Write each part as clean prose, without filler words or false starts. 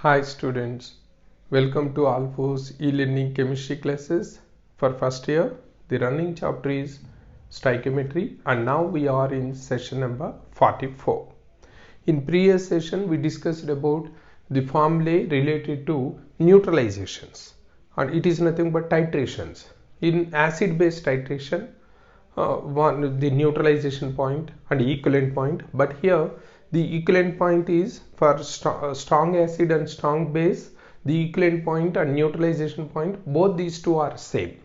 Hi students, welcome to Alfo's e-learning chemistry classes for first year. The running chapter is stoichiometry and now we are in session number 44. In previous session we discussed about the formulae related to neutralizations and it is nothing but titrations. In acid base titration, the neutralization point and equivalent point, but here the equivalent point is for strong acid and strong base. The equivalent point and neutralization point, both these two are same,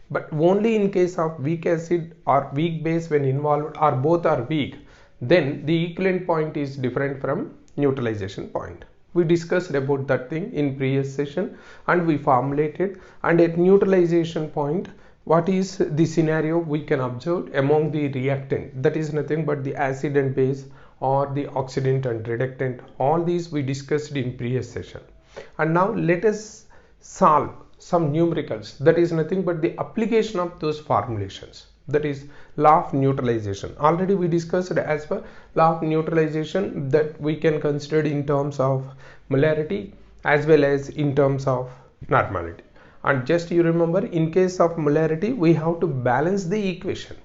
but only in case of weak acid or weak base when involved or both are weak, then the equivalent point is different from neutralization point. We discussed about that thing in previous session and we formulated, and at neutralization point what is the scenario we can observe among the reactant, that is nothing but the acid and base or the oxidant and reductant. All these we discussed in previous session. And now let us solve some numericals, that is nothing but the application of those formulations, that is law of neutralization. Already we discussed as per law of neutralization that we can consider in terms of molarity as well as in terms of normality. And just you remember, in case of molarity we have to balance the equation,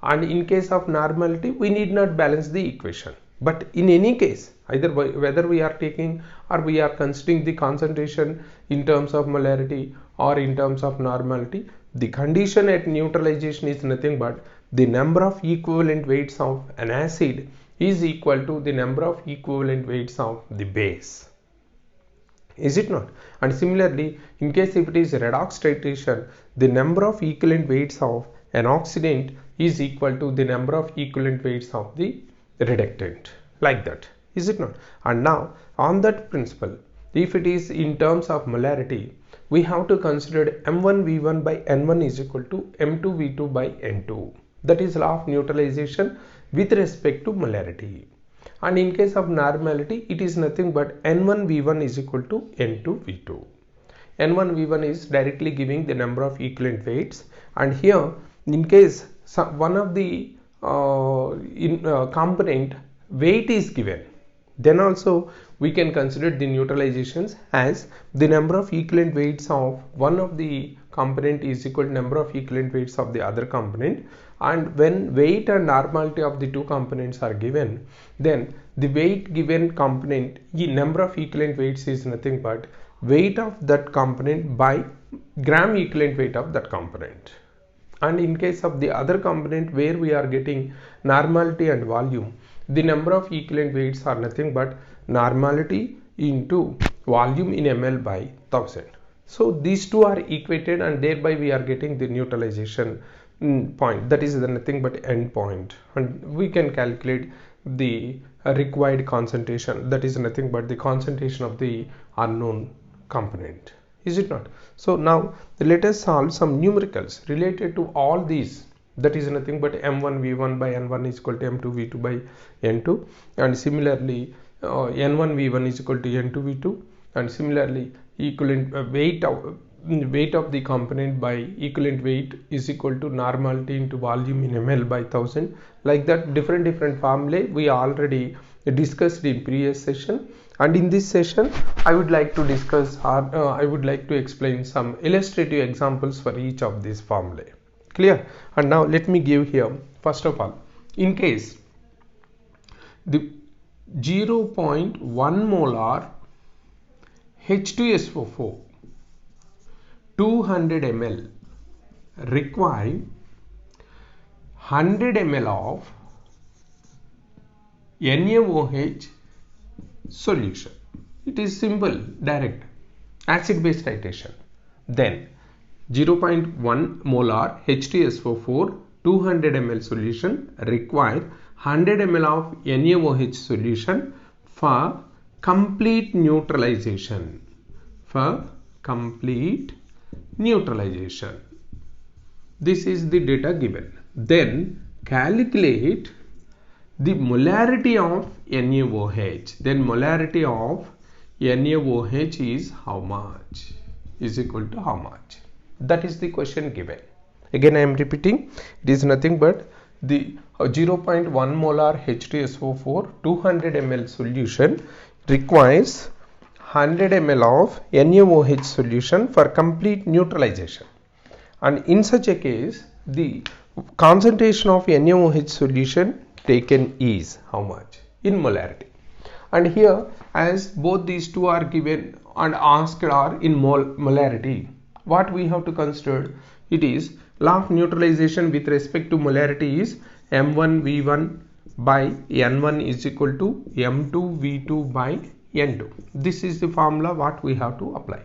and in case of normality we need not balance the equation. But in any case, either whether we are taking or we are considering the concentration in terms of molarity or in terms of normality, the condition at neutralization is nothing but the number of equivalent weights of an acid is equal to the number of equivalent weights of the base. Is it not? And similarly, in case if it is redox titration, the number of equivalent weights of an oxidant is equal to the number of equivalent weights of the reductant, like that. Is it not? And now on that principle, if it is in terms of molarity, we have to consider M1V1 by N1 is equal to M2V2 by N2. That is law of neutralization with respect to molarity. And in case of normality, it is nothing but N1V1 is equal to N2V2. N1V1 is directly giving the number of equivalent weights, and here in case one of the component weight is given, then also we can consider the neutralizations as the number of equivalent weights of one of the component is equal to number of equivalent weights of the other component. And when weight and normality of the two components are given, then the weight given component, the number of equivalent weights is nothing but weight of that component by gram equivalent weight of that component. And in case of the other component where we are getting normality and volume, the number of equivalent weights are nothing but normality into volume in ml by 1000. So these two are equated and thereby we are getting the neutralization point, that is nothing but end point, and we can calculate the required concentration, that is nothing but the concentration of the unknown component. Is it not? So now let us solve some numericals related to all these, that is nothing but M1V1 by N1 is equal to M2V2 by N2, and similarly N1V1 is equal to N2V2, and similarly equivalent weight of the component by equivalent weight is equal to normality into volume in ml by 1000. Like that, different formulae we already discussed in previous session, and in this session I would like to discuss I would like to explain some illustrative examples for each of these formulae. Clear? And now let me give here, first of all, in case the 0.1 molar H2SO4 200 ml require 100 ml of NaOH solution. It is simple, direct acid base titration. Then 0.1 molar H2SO4 200 ml solution require 100 ml of NaOH solution for complete neutralization. This is the data given. Then calculate the molarity of NaOH. Then molarity of NaOH is how much? Is equal to how much? That is the question given. Again I am repeating, it is nothing but the 0.1 molar H2SO4 200 ml solution requires 100 ml of NaOH solution for complete neutralization. And in such a case, the concentration of NaOH solution taken is how much? In molarity. And here, as both these two are given and asked are in molarity, what we have to consider, it is law of neutralization with respect to molarity is M1V1 by N1 is equal to M2V2 by N2. This is the formula what we have to apply,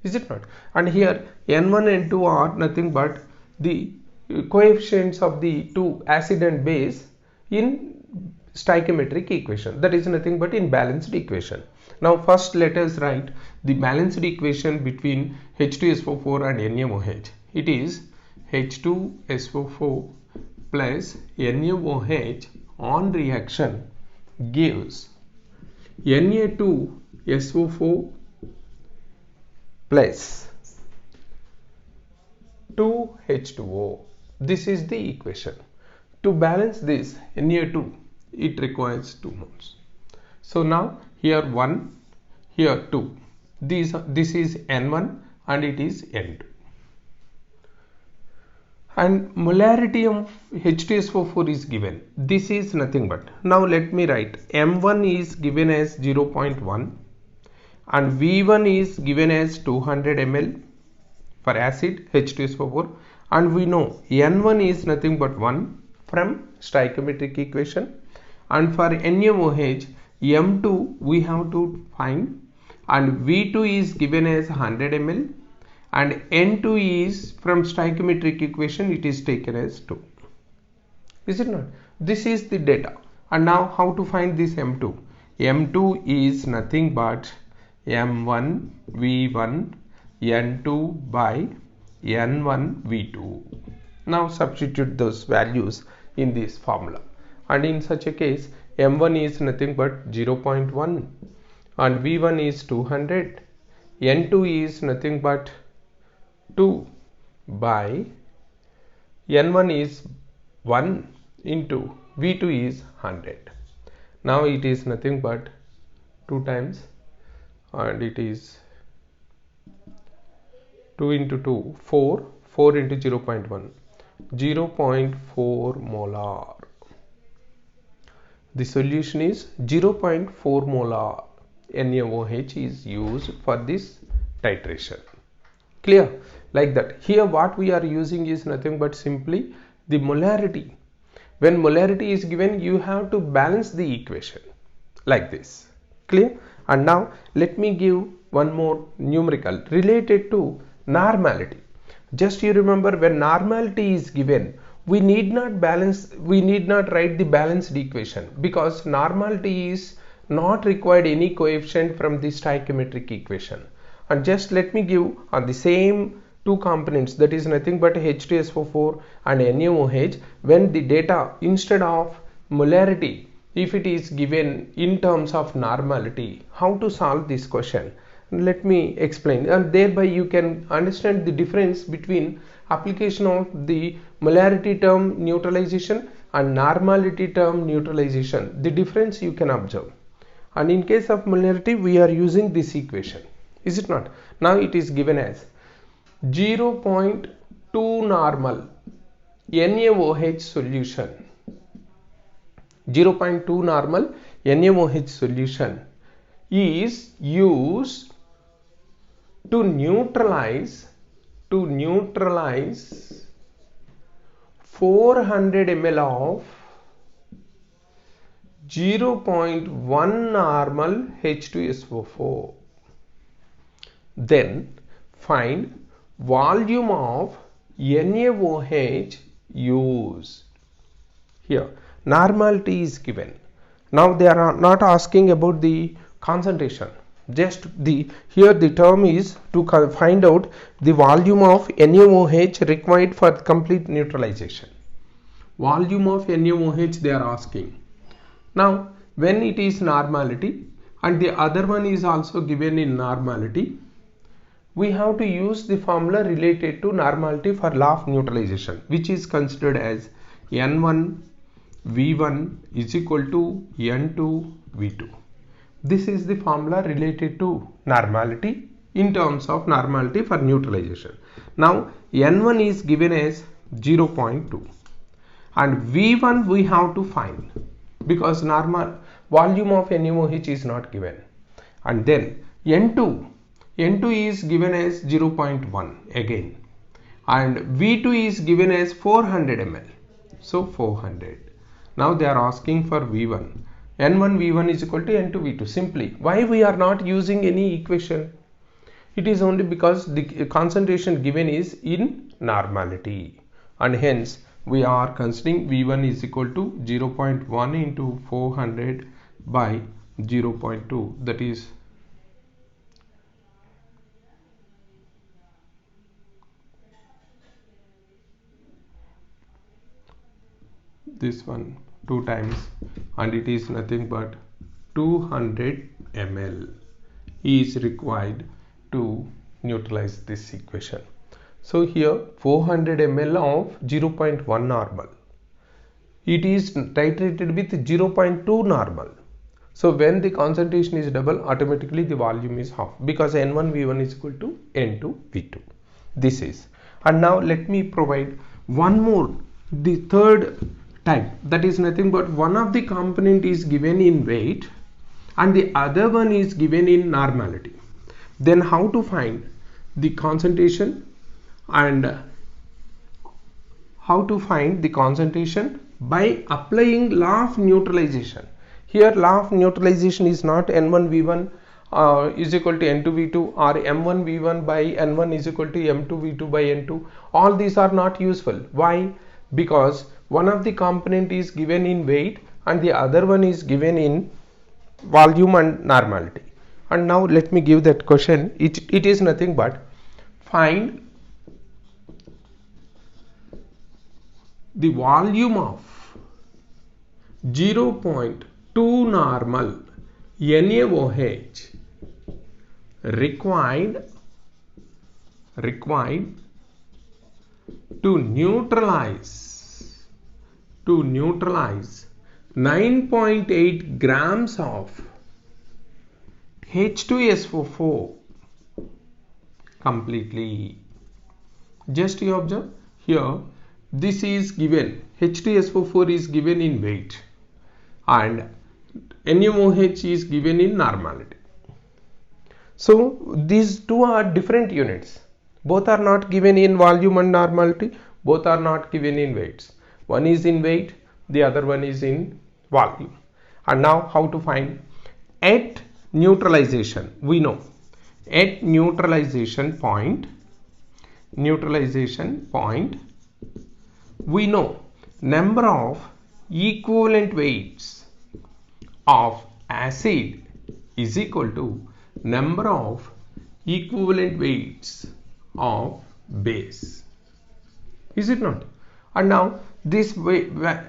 is it not? And here N1 and N2 are nothing but the coefficients of the two acid and base in stoichiometric equation, that is nothing but in balanced equation. Now first let us write the balanced equation between H2SO4 and NaOH. It is H2SO4 plus NaOH on reaction gives Na2SO4 plus 2H2O. This is the equation. To balance this Na2, it requires 2 moles. So now here 1, here 2. This is N1 and it is N2. And molarity of H2SO4 is given. This is nothing but, now let me write, M1 is given as 0.1 and V1 is given as 200 ml for acid H2SO4, and we know N1 is nothing but 1 from stoichiometric equation, and for NaOH M2 we have to find, and V2 is given as 100 ml and N2 is from stoichiometric equation, it is taken as 2, is it not? This is the data. And now how to find this M2? M2 is nothing but M1 V1 N2 by N1 V2. Now substitute those values in this formula, and in such a case M1 is nothing but 0.1 and V1 is 200, N2 is nothing but 2 by N1 is 1 into V2 is 100. Now it is nothing but 2 times, and it is 2 into 2, 4 into 0.1, 0.4 molar. The solution is 0.4 molar NaOH is used for this titration. Clear? Like that. Here what we are using is nothing but simply the molarity. When molarity is given, you have to balance the equation like this. Clear? And now let me give one more numerical related to normality. Just you remember, when normality is given, we need not write the balanced equation, because normality is not required any coefficient from the stoichiometric equation. And just let me give on the same two components, that is nothing but H2SO4 and NaOH, when the data instead of molarity, if it is given in terms of normality, how to solve this question? Let me explain, and thereby you can understand the difference between application of the molarity term neutralization and normality term neutralization. The difference you can observe. And in case of molarity, we are using this equation, is it not? Now it is given as 0.2 normal NaOH solution, 0.2 normal NaOH solution is used to neutralize 400 ml of 0.1 normal H2SO4. Then find volume of NaOH used. Here normality is given. Now they are not asking about the concentration, just here the term is to find out the volume of NaOH required for complete neutralization. Volume of NaOH they are asking. Now when it is normality and the other one is also given in normality, we have to use the formula related to normality for law of neutralization, which is considered as N1 V1 is equal to N2 V2. This is the formula related to normality in terms of normality for neutralization. Now N1 is given as 0.2 and V1 we have to find because normal volume of NaOH is not given, and then N2 is given as 0.1 again, and V2 is given as 400 ml, so 400. Now they are asking for V1. N1 V1 is equal to N2 V2. Simply, why we are not using any equation? It is only because the concentration given is in normality, and hence we are considering V1 is equal to 0.1 into 400 by 0.2, that is this one 2 times, and it is nothing but 200 ml is required to neutralize this equation. So here 400 ml of 0.1 normal, it is titrated with 0.2 normal. So when the concentration is double, automatically the volume is half because N1 V1 is equal to N2 V2. This is, and now let me provide one more, the third type, that is nothing but one of the component is given in weight and the other one is given in normality. Then how to find the concentration and how to find the concentration? By applying law of neutralization. Here law of neutralization is not N1 V1 is equal to N2 V2 or M1 V1 by N1 is equal to M2 V2 by N2. All these are not useful. Why? Because one of the component is given in weight and the other one is given in volume and normality. And now let me give that question. It is nothing but find the volume of 0.2 normal NaOH required to neutralize 9.8 grams of H2SO4 completely. Just you observe here, this is given, H2SO4 is given in weight and NaOH is given in normality. So these two are different units. Both are not given in volume and normality. Both are not given in weights. One is in weight, the other one is in volume. And now how to find? At neutralization, we know at neutralization point, we know number of equivalent weights of acid is equal to number of equivalent weights of base. Is it not? And now this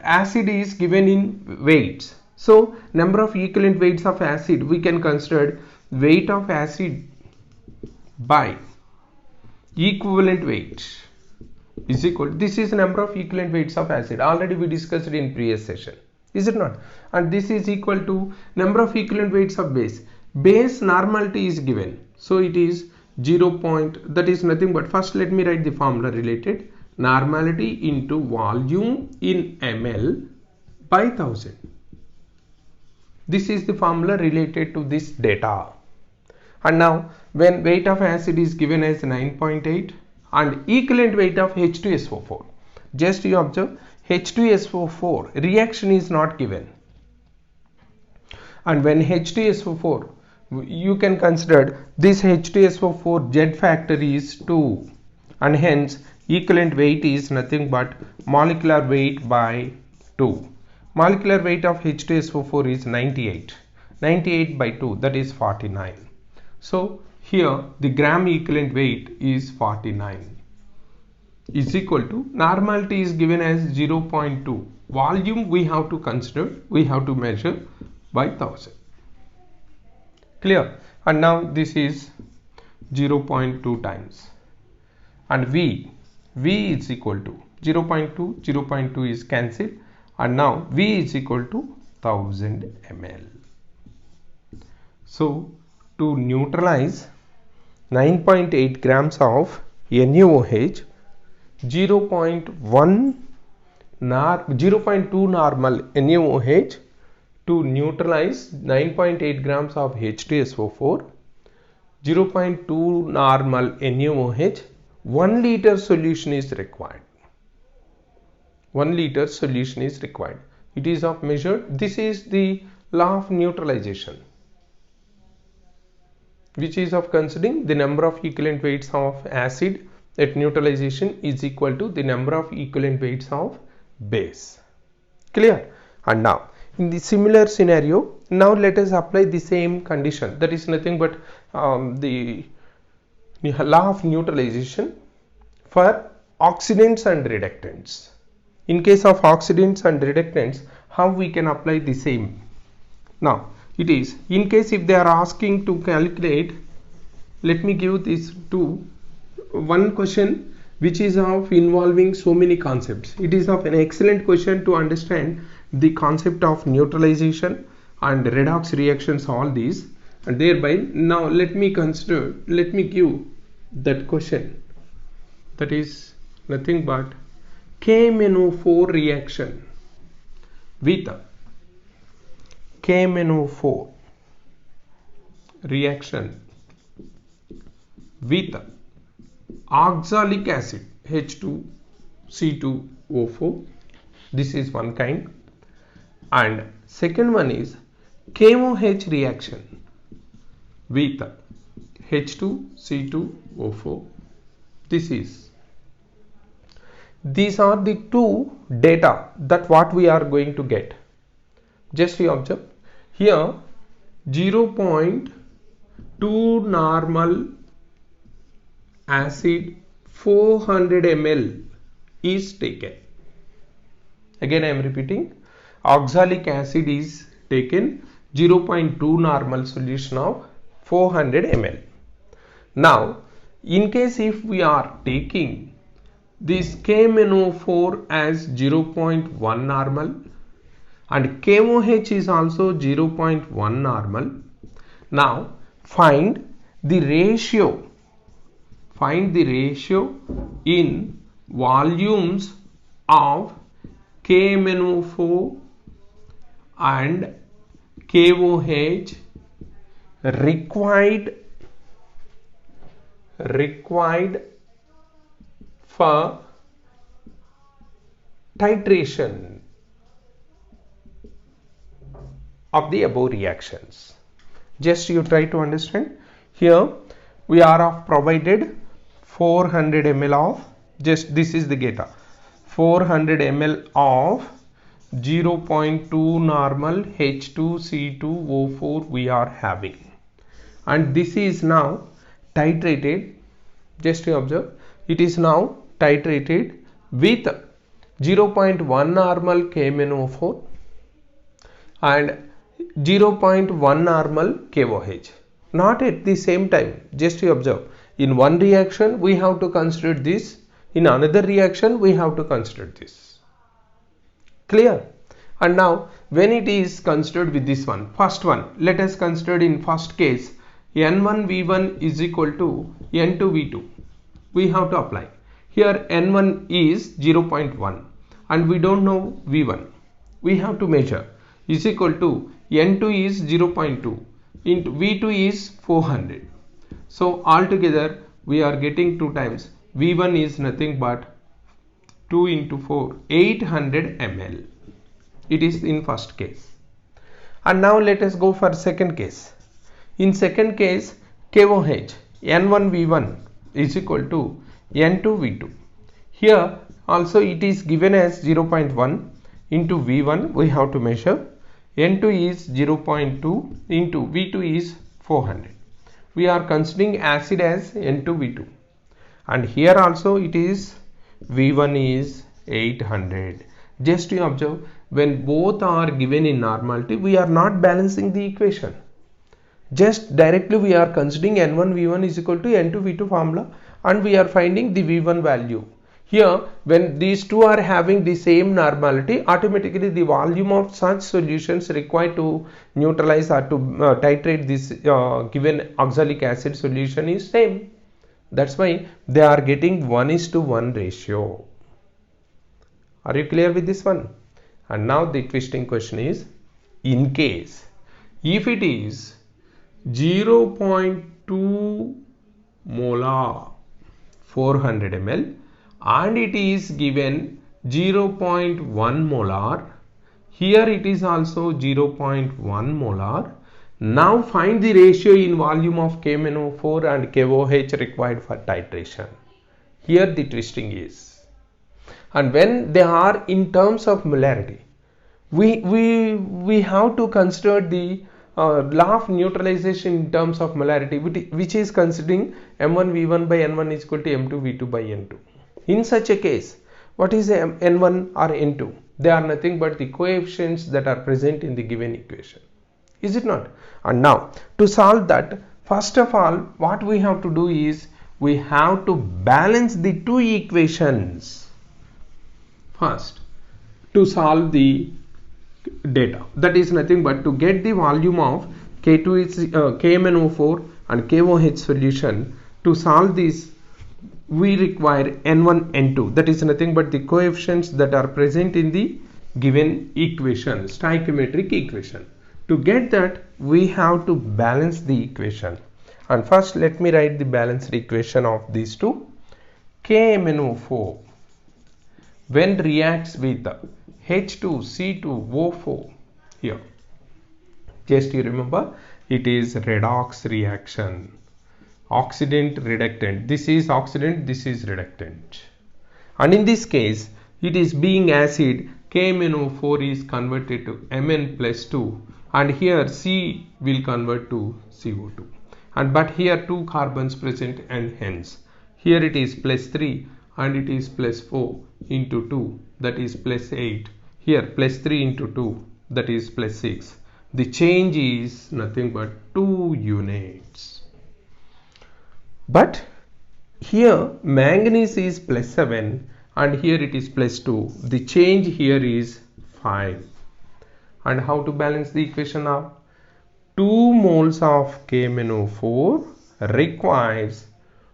acid is given in weights. So number of equivalent weights of acid, we can consider weight of acid by equivalent weight is equal, this is number of equivalent weights of acid, already we discussed it in previous session, is it not? And this is equal to number of equivalent weights of base. Base normality is given, so it is 0. That is nothing but, first let me write the formula related, normality into volume in ml by 1000. This is the formula related to this data. And now when weight of acid is given as 9.8 and equivalent weight of H2SO4, just you observe H2SO4 reaction is not given, and when H2SO4, you can consider this H2SO4 Z factor is 2, and hence equivalent weight is nothing but molecular weight by 2. Molecular weight of H2SO4 is 98 by 2, that is 49. So here the gram equivalent weight is 49 is equal to, normality is given as 0.2, volume we have to consider, we have to measure by 1000. Clear? And now this is 0.2 times, and V is equal to 0.2 is cancelled, and now V is equal to 1000 ml. So to neutralize 9.8 grams of NaOH, 0.2 normal NaOH to neutralize 9.8 grams of H2SO4, 0.2 normal NaOH, 1 liter solution is required. 1 liter solution is required. It is of measured. This is the law of neutralization, which is of considering the number of equivalent weights of acid at neutralization is equal to the number of equivalent weights of base. Clear? And now in the similar scenario, now let us apply the same condition. That is nothing but the law of neutralization for oxidants and reductants. In case of oxidants and reductants, how we can apply the same? Now it is, in case if they are asking to calculate, let me give this to one question which is of involving so many concepts. It is of an excellent question to understand the concept of neutralization and redox reactions, all these, and thereby now let me give that question. That is nothing but KMnO4 reaction with KMnO4 reaction with oxalic acid H2C2O4. This is one kind, and second one is KMOH reaction with H2C2O4. These are the two data that what we are going to get. Just you observe here, 0.2 normal acid 400 ml is taken. Again I am repeating, oxalic acid is taken, 0.2 normal solution of 400 ml. Now in case if we are taking this KMnO4 as 0.1 normal and KMOH is also 0.1 normal. Now find the ratio in volumes of KMnO4 and KOH required for titration of the above reactions. Just you try to understand. Here we are of provided 400 ml of, just this is the data, 400 ml of 0.2 normal H2C2O4 we are having, and this is now titrated. Just you observe, it is now titrated with 0.1 normal KMnO4 and 0.1 normal KOH, not at the same time. Just you observe, in one reaction we have to consider this, in another reaction we have to consider this. Clear? And now when it is considered with this one, first one, let us consider in first case N1V1 is equal to N2V2. We have to apply. Here N1 is 0.1 and we don't know V1. We have to measure, is equal to N2 is 0.2 into V2 is 400. So altogether we are getting 2 times. V1 is nothing but 2 into 4, 800 ml. It is in first case. And now let us go for second case. In second case, KOH N1V1 is equal to N2V2. Here also it is given as 0.1 into V1 we have to measure. N2 is 0.2 into V2 is 400. We are considering acid as N2V2, and here also it is V1 is 800. Just to observe, when both are given in normality, we are not balancing the equation. Just directly we are considering N1 V1 is equal to N2 V2 formula, and we are finding the V1 value. Here, when these two are having the same normality, automatically the volume of such solutions required to neutralize or to titrate this given oxalic acid solution is same. That's why they are getting 1:1 ratio. Are you clear with this one? And now the twisting question is, in case if it is 0.2 molar 400 ml and it is given 0.1 molar, here it is also 0.1 molar. Now find the ratio in volume of KMnO4 and KOH required for titration. Here the twisting is, and when they are in terms of molarity, we have to consider the law of neutralization in terms of molarity, which is considering M1V1 by N1 is equal to M2V2 by N2. In such a case, what is N1 or N2? They are nothing but the coefficients that are present in the given equation. Is it not? And now to solve that, first of all, what we have to do is we have to balance the two equations first to solve the data. That is nothing but to get the volume of K2 is KMnO4 and KOH solution. To solve this, we require N1, N2. That is nothing but the coefficients that are present in the given equation, stoichiometric equation. To get that, we have to balance the equation. And first, let me write the balanced equation of these two. KMnO4 when reacts with H2C2O4, here, just you remember, it is redox reaction. Oxidant reductant, this is oxidant, this is reductant, and in this case it is being acid, KMnO4 is converted to Mn plus 2, and here C will convert to CO2, and but here two carbons present, and hence here it is plus 3 and it is plus 4 into 2, that is plus 8, here plus 3 into 2, that is plus 6. The change is nothing but 2 units. But here manganese is plus 7 and here it is plus 2. The change here is 5. And how to balance the equation now? 2 moles of KMnO4 requires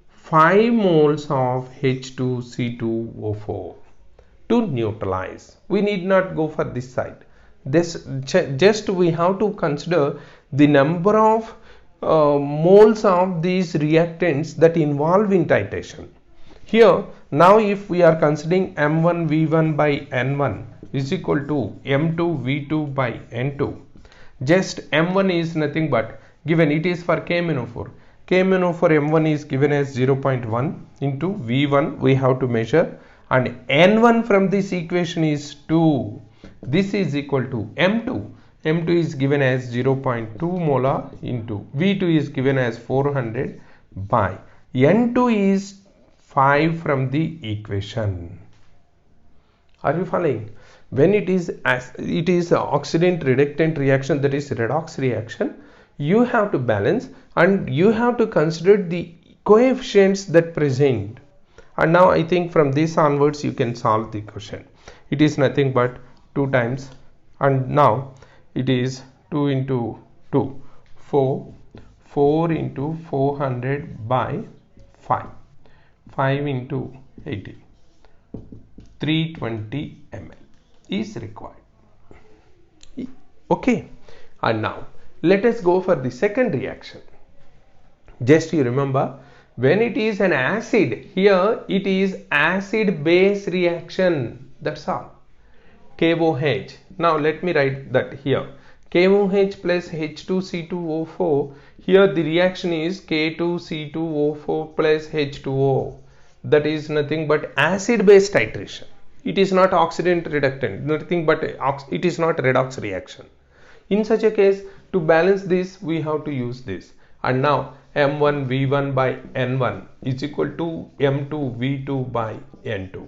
5 moles of H2C2O4 to neutralize. We need not go for this side. Just we have to consider the number of moles of these reactants that involve in titration. Here now if we are considering M1V1 by N1 is equal to M2V2 by N2, just M1 is nothing but given, it is for KMnO4. KMnO4 M1 is given as 0.1 into V1 we have to measure, and N1 from this equation is 2. This is equal to M2. M2 is given as 0.2 molar into V2 is given as 400 by N2 is 5 from the equation. Are you following? When it is oxidant reductant reaction, that is redox reaction, you have to balance and you have to consider the coefficients that present. And now I think from this onwards you can solve the question. It is nothing but 2 times, and now it is 2 into 2, 4 into 400 by 5 into 80, 320 ml is required. Okay, and now let us go for the second reaction. Just you remember, when it is an acid, here it is acid base reaction, that's all. KOH, now let me write that here, KOH plus H2C2O4, here the reaction is K2C2O4 plus H2O, that is nothing but acid base titration. It is not oxidant reductant, nothing but it is not redox reaction. In such a case, to balance this we have to use this, and now M1V1 by N1 is equal to M2V2 by N2.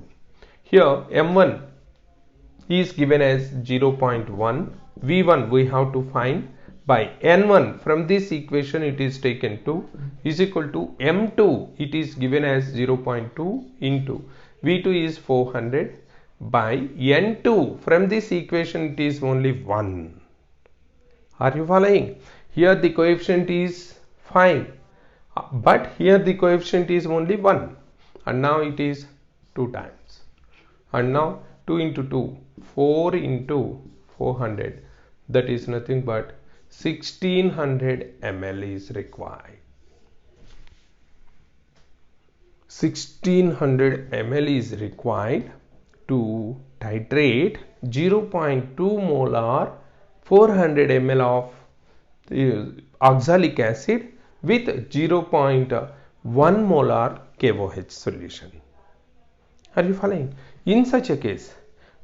Here M1 is given as 0.1, V1 we have to find by N1, from this equation it is taken 2 is equal to M2, it is given as 0.2 into V2 is 400 by N2. From this equation it is only 1. Are you following? Here the coefficient is 5, but here the coefficient is only 1, and now it is 2 times. And now 2 into 2, 4 into 400, that is nothing but 1600 ml is required. 1600 ml is required to titrate 0.2 molar 400 ml of oxalic acid with 0.1 molar KOH solution. Are you following? In such a case,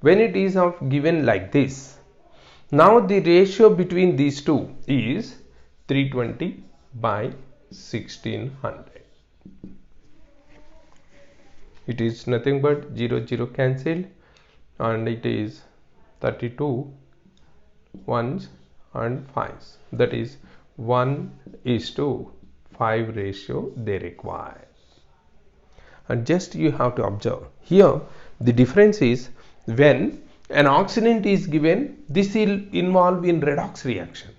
when it is given like this, now the ratio between these two is 320 by 1600. It is nothing but 0 0 cancelled, and it is 32 ones and 5s, that is 1:5 ratio they require. And just you have to observe here, the difference is when an oxidant is given, this will involve in redox reaction,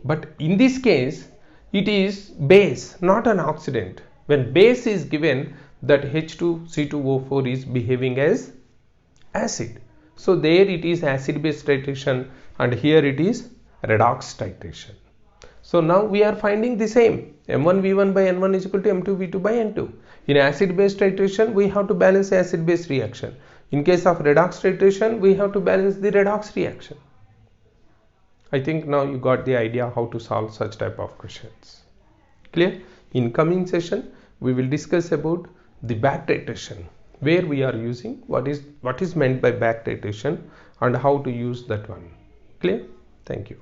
but in this case it is base, not an oxidant. When base is given, that H2C2O4 is behaving as acid, so there it is acid base titration, and here it is redox titration. So now we are finding the same, M1V1 by N1 is equal to M2V2 by N2. In acid base titration we have to balance acid base reaction. In case of redox titration we have to balance the redox reaction. I think now you got the idea how to solve such type of questions. Clear? In coming session we will discuss about the back titration, where we are using what is meant by back titration and how to use that one. Clear? Thank you.